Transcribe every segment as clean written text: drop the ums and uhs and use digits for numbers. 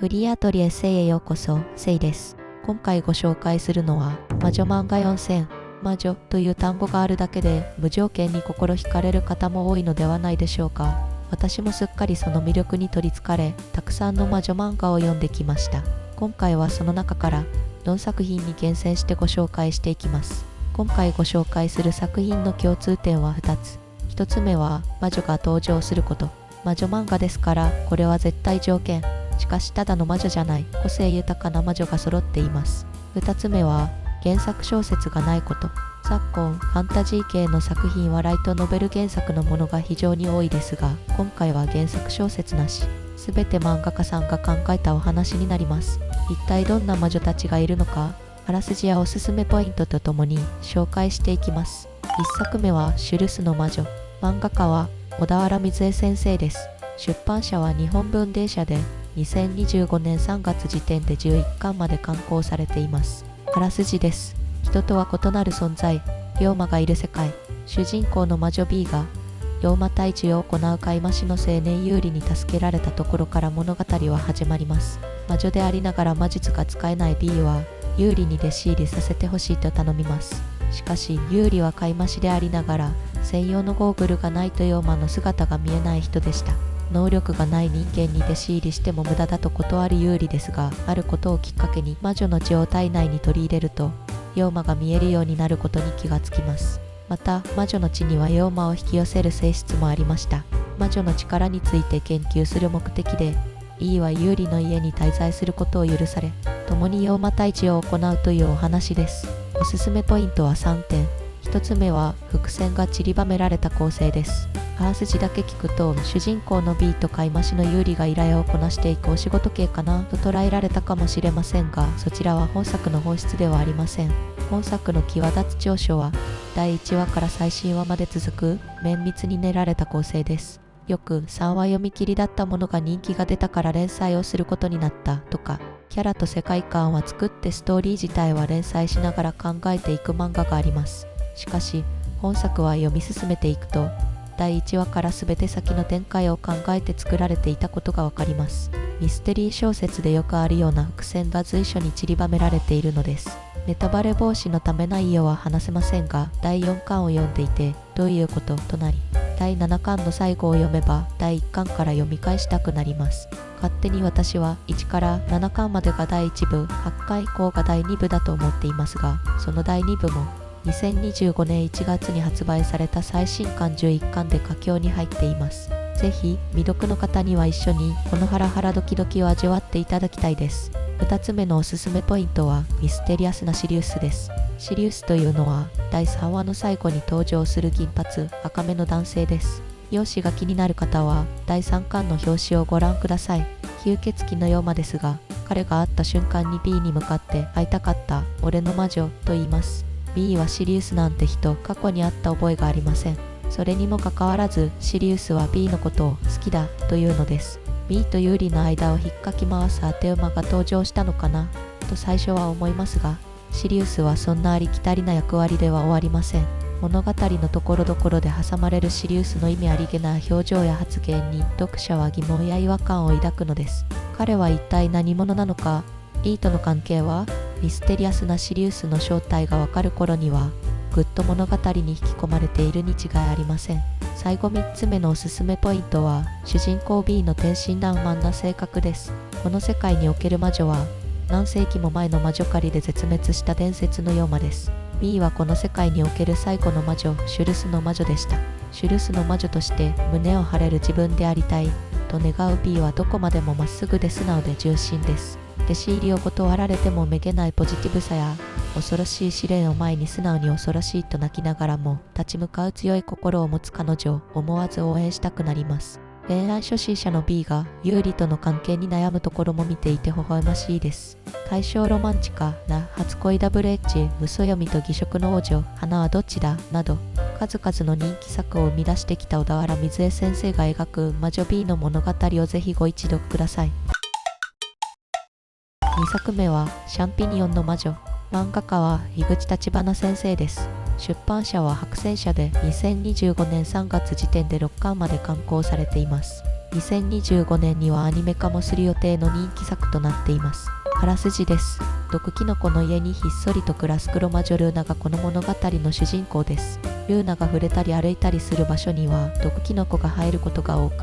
フリーアトリエセイへようこそ、セイです。今回ご紹介するのは、魔女漫画4000。魔女という単語があるだけで、無条件に心惹かれる方も多いのではないでしょうか。私もすっかりその魅力に取りつかれ、たくさんの魔女漫画を読んできました。今回はその中から、4作品に厳選してご紹介していきます。今回ご紹介する作品の共通点は2つ。1つ目は、魔女が登場すること。魔女漫画ですから、これは絶対条件。しかしただの魔女じゃない、個性豊かな魔女が揃っています。2つ目は、原作小説がないこと。昨今、ファンタジー系の作品はライトノベル原作のものが非常に多いですが、今回は原作小説なし。すべて漫画家さんが考えたお話になります。一体どんな魔女たちがいるのか、あらすじやおすすめポイントとともに紹介していきます。1作目はシュルスの魔女。漫画家は小田原瑞恵先生です。出版社は日本文芸社で、2025年3月時点で11巻まで刊行されています。あらすじです。人とは異なる存在、妖魔がいる世界。主人公の魔女 B が、妖魔退治を行う海魔師の青年ユーリに助けられたところから物語は始まります。魔女でありながら魔術が使えない B は、ユーリに弟子入りさせてほしいと頼みます。しかし、ユーリは海魔師でありながら、専用のゴーグルがないと妖魔の姿が見えない人でした。能力がない人間に弟子入りしても無駄だと断る有利ですが、あることをきっかけに魔女の血を体内に取り入れると、妖魔が見えるようになることに気がつきます。また、魔女の血には妖魔を引き寄せる性質もありました。魔女の力について研究する目的で、E は有利の家に滞在することを許され、共に妖魔退治を行うというお話です。おすすめポイントは3点。1つ目は、伏線が散りばめられた構成です。あらすじだけ聞くと、主人公の B と海魔師のユーリが依頼をこなしていくお仕事系かなと捉えられたかもしれませんが、そちらは本作の本質ではありません。本作の際立つ長所は、第1話から最新話まで続く綿密に練られた構成です。よく3話読み切りだったものが人気が出たから連載をすることになったとか、キャラと世界観は作ってストーリー自体は連載しながら考えていく漫画があります。しかし、本作は読み進めていくと、第1話から全て先の展開を考えて作られていたことがわかります。ミステリー小説でよくあるような伏線が随所に散りばめられているのです。ネタバレ防止のため内容は話せませんが、第4巻を読んでいて、どういうこととなり、第7巻の最後を読めば、第1巻から読み返したくなります。勝手に私は1から7巻までが第1部、8巻以降が第2部だと思っていますが、その第2部も、2025年1月に発売された最新巻11巻で佳境に入っています。ぜひ未読の方には一緒にこのハラハラドキドキを味わっていただきたいです。2つ目のおすすめポイントはミステリアスなシリウスです。シリウスというのは第3話の最後に登場する銀髪赤目の男性です。容姿が気になる方は第3巻の表紙をご覧ください。吸血鬼の妖魔ですが、彼が会った瞬間に B に向かって会いたかった俺の魔女と言います。B はシリウスなんて人過去に会った覚えがありません。それにもかかわらずシリウスは B のことを好きだというのです。B とユーリの間を引っかき回す当て馬が登場したのかなと最初は思いますが、シリウスはそんなありきたりな役割では終わりません。物語のところどころで挟まれるシリウスの意味ありげな表情や発言に読者は疑問や違和感を抱くのです。彼は一体何者なのか、E との関係は、ミステリアスなシリウスの正体がわかる頃には、ぐっと物語に引き込まれているに違いありません。最後3つ目のおすすめポイントは、主人公 B の天真爛漫な性格です。この世界における魔女は、何世紀も前の魔女狩りで絶滅した伝説の妖魔です。B はこの世界における最後の魔女、シュルスの魔女でした。シュルスの魔女として胸を張れる自分でありたいと願う B はどこまでもまっすぐで素直で純真です。弟子入りを断られてもめげないポジティブさや、恐ろしい試練を前に素直に恐ろしいと泣きながらも立ち向かう強い心を持つ彼女を思わず応援したくなります。恋愛初心者の B が有利との関係に悩むところも見ていて微笑ましいです。対象ロマンチカな初恋ダブルエッジ、無そ読みと義色の王女、花はどっちだなど、数々の人気作を生み出してきた小田原瑞恵先生が描く魔女 B の物語をぜひご一読ください。2作目はシャンピニオンの魔女。漫画家は樋口立花先生です。出版社は白泉社で2025年3月時点で6巻まで刊行されています。2025年にはアニメ化もする予定の人気作となっています。あらすじです。毒キノコの家にひっそりと暮らす黒魔女ルーナがこの物語の主人公です。ルーナが触れたり歩いたりする場所には毒キノコが生えることが多く、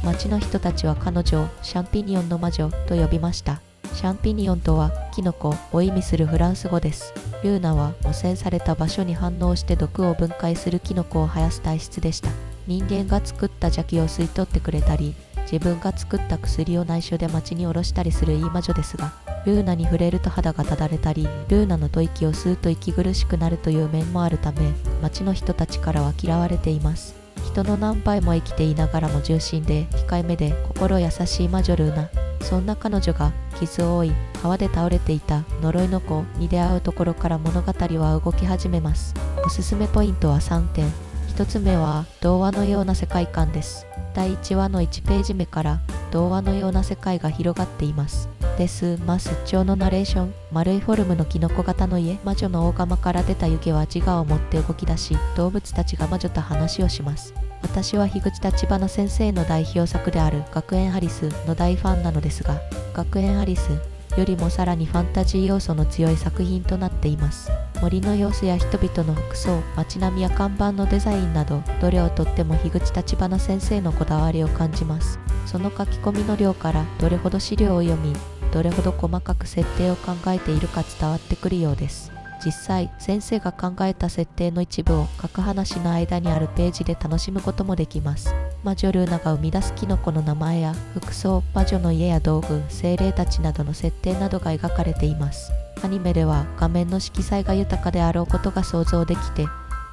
町の人たちは彼女をシャンピニオンの魔女と呼びました。シャンピニオンとはキノコを意味するフランス語です。ルーナは汚染された場所に反応して毒を分解するキノコを生やす体質でした。人間が作った邪気を吸い取ってくれたり、自分が作った薬を内緒で町に下ろしたりするいい魔女ですが、ルーナに触れると肌がただれたり、ルーナの吐息を吸うと息苦しくなるという面もあるため、町の人たちからは嫌われています。人の何倍も生きていながらも純真で控えめで心優しい魔女ルーナ。そんな彼女が傷を負い川で倒れていた呪いの子に出会うところから物語は動き始めます。おすすめポイントは3点。1つ目は童話のような世界観です。第1話の1ページ目から童話のような世界が広がっています。ます調のナレーション。丸いフォルムのキノコ型の家。魔女の大釜から出た湯気は自我を持って動き出し、動物たちが魔女と話をします。私は樋口立花先生の代表作である学園ハリスの大ファンなのですが、学園ハリスよりもさらにファンタジー要素の強い作品となっています。森の様子や人々の服装、街並みや看板のデザインなど、どれをとっても樋口立花先生のこだわりを感じます。その書き込みの量からどれほど資料を読み、どれほど細かく設定を考えているか伝わってくるようです。実際、先生が考えた設定の一部を各話の間にあるページで楽しむこともできます。魔女ルーナが生み出すキノコの名前や服装、魔女の家や道具、精霊たちなどの設定などが描かれています。アニメでは画面の色彩が豊かであろうことが想像できて、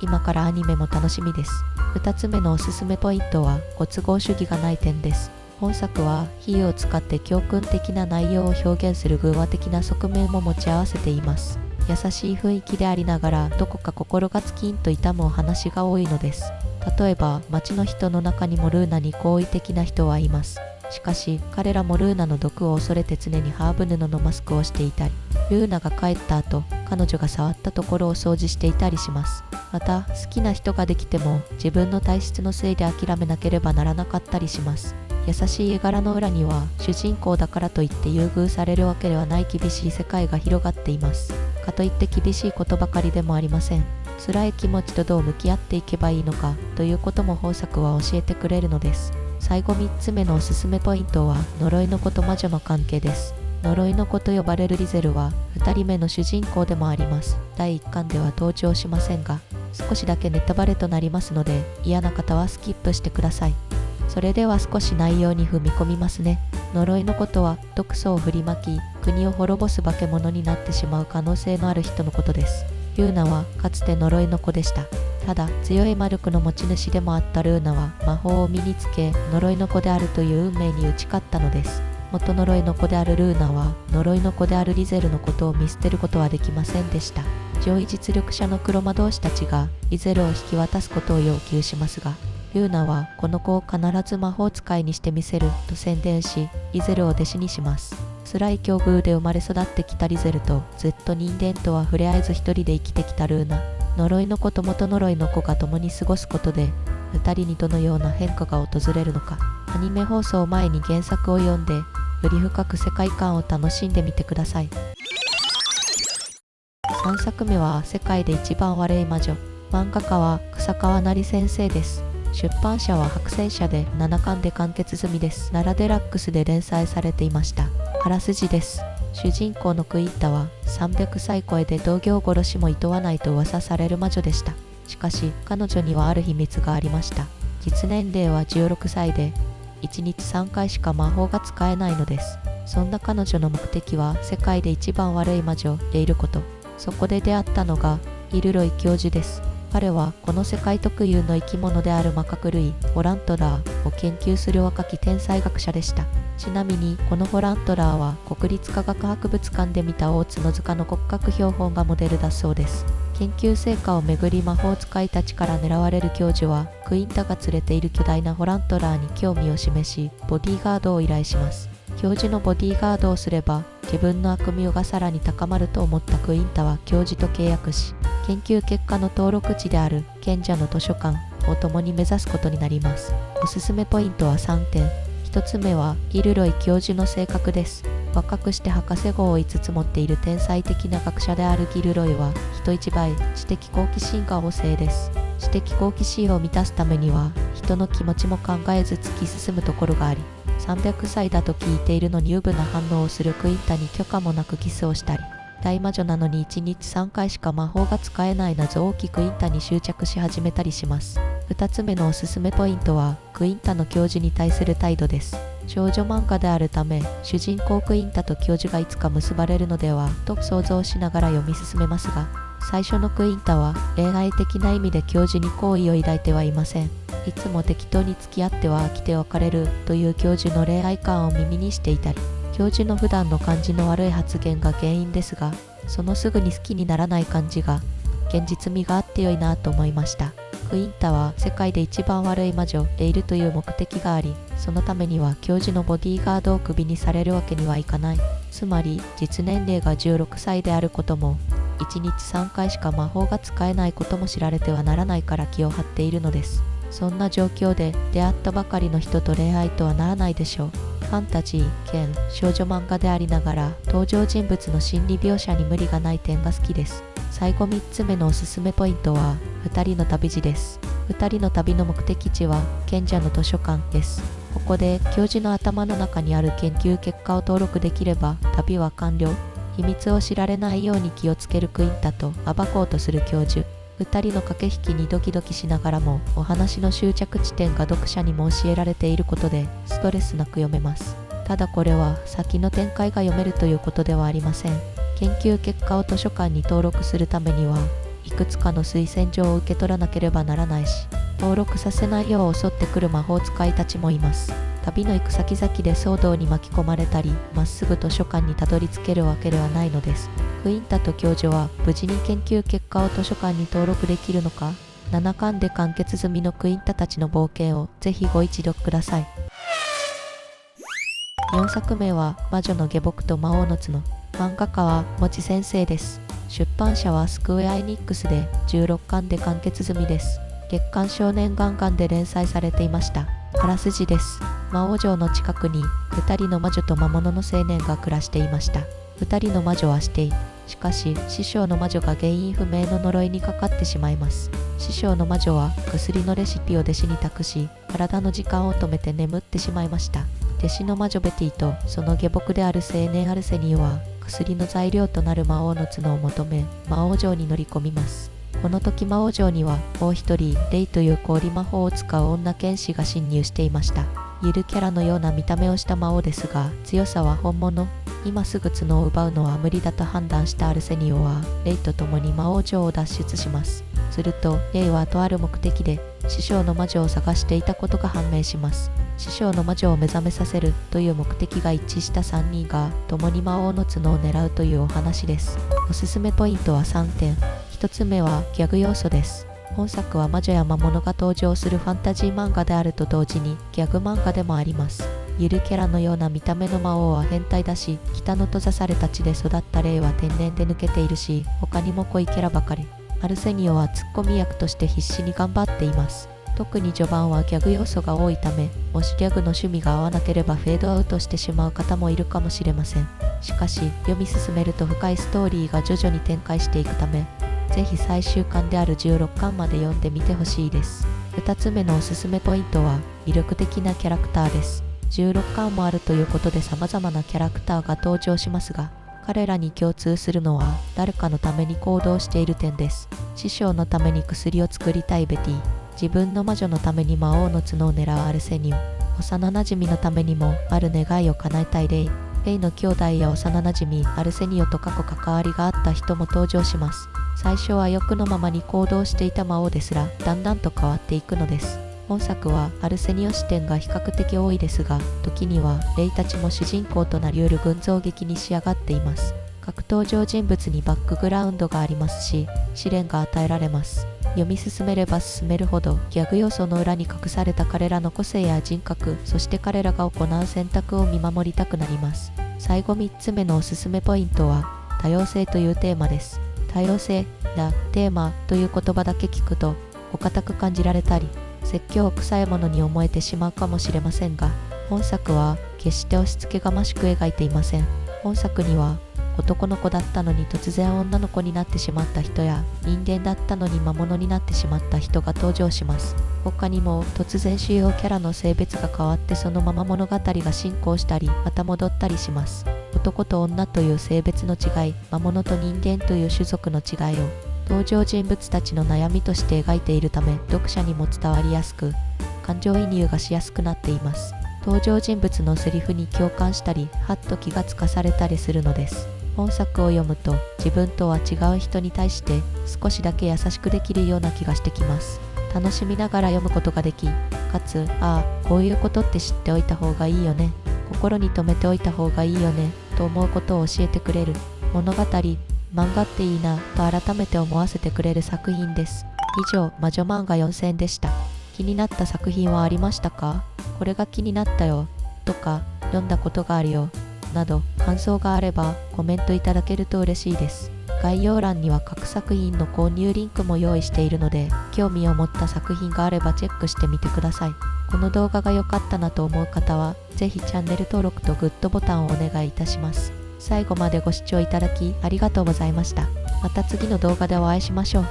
今からアニメも楽しみです。2つ目のおすすめポイントはご都合主義がない点です。本作は比喩を使って教訓的な内容を表現する偶話的な側面も持ち合わせています。優しい雰囲気でありながらどこか心がツキンと痛むお話が多いのです。例えば町の人の中にもルーナに好意的な人はいます。しかし彼らもルーナの毒を恐れて常にハーブ布のマスクをしていたり、ルーナが帰った後彼女が触ったところを掃除していたりします。また好きな人ができても自分の体質のせいで諦めなければならなかったりします。優しい絵柄の裏には主人公だからといって優遇されるわけではない厳しい世界が広がっています。かといって厳しいことばかりでもありません。辛い気持ちとどう向き合っていけばいいのかということも本作は教えてくれるのです。最後3つ目のおすすめポイントは呪いの子と魔女の関係です。呪いの子と呼ばれるリゼルは2人目の主人公でもあります。第1巻では登場しませんが、少しだけネタバレとなりますので嫌な方はスキップしてください。それでは少し内容に踏み込みますね。呪いのことは毒素を振りまき、国を滅ぼす化け物になってしまう可能性のある人のことです。ルーナはかつて呪いの子でした。ただ強い魔力の持ち主でもあったルーナは魔法を身につけ呪いの子であるという運命に打ち勝ったのです。元呪いの子であるルーナは呪いの子であるリゼルのことを見捨てることはできませんでした。上位実力者の黒魔導士たちがリゼルを引き渡すことを要求しますが、ルーナはこの子を必ず魔法使いにしてみせると宣伝し、リゼルを弟子にします。辛い境遇で生まれ育ってきたリゼルとずっと人間とは触れ合えず一人で生きてきたルーナ。呪いの子と元呪いの子が共に過ごすことで2人にどのような変化が訪れるのか。アニメ放送を前に原作を読んでより深く世界観を楽しんでみてください。3作目は世界で一番悪い魔女。漫画家は草川成先生です。出版社は白戦社で7巻で完結済みです。奈良デラックスで連載されていました。あらすじです。主人公のクインタは300歳超えで同業殺しも厭わないと噂される魔女でした。しかし彼女にはある秘密がありました。実年齢は16歳で1日3回しか魔法が使えないのです。そんな彼女の目的は世界で一番悪い魔女でいること。そこで出会ったのがイルロイ教授です。彼はこの世界特有の生き物であるマカク類ホラントラーを研究する若き天才学者でした。ちなみにこのホラントラーは国立科学博物館で見た大角塚の骨格標本がモデルだそうです。研究成果をめぐり魔法使いたちから狙われる教授はクインタが連れている巨大なホラントラーに興味を示しボディーガードを依頼します。教授のボディーガードをすれば自分の悪名がさらに高まると思ったクインタは教授と契約し、研究結果の登録地である賢者の図書館を共に目指すことになります。おすすめポイントは3点。1つ目はギルロイ教授の性格です。若くして博士号を5つ持っている天才的な学者であるギルロイは人一倍知的好奇心が旺盛です。知的好奇心を満たすためには人の気持ちも考えず突き進むところがあり、300歳だと聞いているのに優美な反応をするクインタに許可もなくキスをしたり、大魔女なのに1日3回しか魔法が使えない謎多きクインタに執着し始めたりします。2つ目のおすすめポイントはクインタの教授に対する態度です。少女漫画であるため主人公クインタと教授がいつか結ばれるのではと想像しながら読み進めますが、最初のクインタは恋愛的な意味で教授に好意を抱いてはいません。いつも適当に付き合っては飽きて別れるという教授の恋愛観を耳にしていたり、教授の普段の感じの悪い発言が原因ですが、そのすぐに好きにならない感じが現実味があって良いなと思いました。クインタは世界で一番悪い魔女でいるという目的があり、そのためには教授のボディーガードをクビにされるわけにはいかない。つまり実年齢が16歳であることも、1日3回しか魔法が使えないことも知られてはならないから気を張っているのです。そんな状況で出会ったばかりの人と恋愛とはならないでしょう。ファンタジー兼少女漫画でありながら登場人物の心理描写に無理がない点が好きです。最後3つ目のおすすめポイントは2人の旅路です。2人の旅の目的地は賢者の図書館です。ここで教授の頭の中にある研究結果を登録できれば旅は完了。秘密を知られないように気をつけるクインタと暴こうとする教授。2人の駆け引きにドキドキしながらもお話の終着地点が読者にも教えられていることでストレスなく読めます。ただこれは先の展開が読めるということではありません。研究結果を図書館に登録するためにはいくつかの推薦状を受け取らなければならないし、登録させないよう襲ってくる魔法使いたちもいます。旅の行く先々で騒動に巻き込まれたり、まっすぐ図書館にたどり着けるわけではないのです。クインタと教授は無事に研究結果を図書館に登録できるのか。7巻で完結済みのクインタたちの冒険をぜひご一読ください。4作目は魔女の下僕と魔王の角。漫画家はもち先生です。出版社はスクウェアエニックスで16巻で完結済みです。月刊少年ガンガンで連載されていました。あらすじです。魔王城の近くに2人の魔女と魔物の青年が暮らしていました。2人の魔女はしている。しかし師匠の魔女が原因不明の呪いにかかってしまいます。師匠の魔女は薬のレシピを弟子に託し、体の時間を止めて眠ってしまいました。弟子の魔女ベティとその下僕である青年アルセニオは薬の材料となる魔王の角を求め魔王城に乗り込みます。この時魔王城にはもう一人レイという氷魔法を使う女剣士が侵入していました。ゆるキャラのような見た目をした魔王ですが強さは本物。今すぐ角を奪うのは無理だと判断したアルセニオはレイと共に魔王城を脱出します。するとレイはとある目的で師匠の魔女を探していたことが判明します。師匠の魔女を目覚めさせるという目的が一致した3人が共に魔王の角を狙うというお話です。おすすめポイントは3点。1つ目はギャグ要素です。本作は魔女や魔物が登場するファンタジー漫画であると同時にギャグ漫画でもあります。ゆるキャラのような見た目の魔王は変態だし、北の閉ざされた地で育ったレイは天然で抜けているし、他にも濃いキャラばかり。アルセニオはツッコミ役として必死に頑張っています。特に序盤はギャグ要素が多いため、もしギャグの趣味が合わなければフェードアウトしてしまう方もいるかもしれません。しかし読み進めると深いストーリーが徐々に展開していくため、ぜひ最終巻である16巻まで読んでみてほしいです。2つ目のおすすめポイントは魅力的なキャラクターです。16巻もあるということで様々なキャラクターが登場しますが、彼らに共通するのは誰かのために行動している点です。師匠のために薬を作りたいベティ、自分の魔女のために魔王の角を狙うアルセニオ、幼なじみのためにもある願いを叶えたいレイ。レイの兄弟や幼なじみアルセニオと過去関わりがあった人も登場します。最初は欲のままに行動していた魔王ですらだんだんと変わっていくのです。本作はアルセニオ視点が比較的多いですが、時にはレイたちも主人公となり得る群像劇に仕上がっています。各登場人物にバックグラウンドがありますし、試練が与えられます。読み進めれば進めるほどギャグ要素の裏に隠された彼らの個性や人格、そして彼らが行う選択を見守りたくなります。最後3つ目のおすすめポイントは多様性というテーマです。多様性やテーマという言葉だけ聞くとお堅く感じられたり説教臭いものに思えてしまうかもしれませんが、本作は決して押し付けがましく描いていません。本作には男の子だったのに突然女の子になってしまった人や、人間だったのに魔物になってしまった人が登場します。他にも突然主要キャラの性別が変わってそのまま物語が進行したりまた戻ったりします。男と女という性別の違い、魔物と人間という種族の違いを登場人物たちの悩みとして描いているため、読者にも伝わりやすく、感情移入がしやすくなっています。登場人物のセリフに共感したり、はっと気がつかされたりするのです。本作を読むと自分とは違う人に対して少しだけ優しくできるような気がしてきます。楽しみながら読むことができ、かつ、こういうことって知っておいた方がいいよね、心に留めておいた方がいいよね、と思うことを教えてくれる物語、漫画っていいなと改めて思わせてくれる作品です。以上、魔女漫画4000でした。気になった作品はありましたか？これが気になったよ、とか、読んだことがあるよ、など感想があればコメントいただけると嬉しいです。概要欄には各作品の購入リンクも用意しているので、興味を持った作品があればチェックしてみてください。この動画が良かったなと思う方は、ぜひチャンネル登録とグッドボタンをお願いいたします。最後までご視聴いただきありがとうございました。また次の動画でお会いしましょう。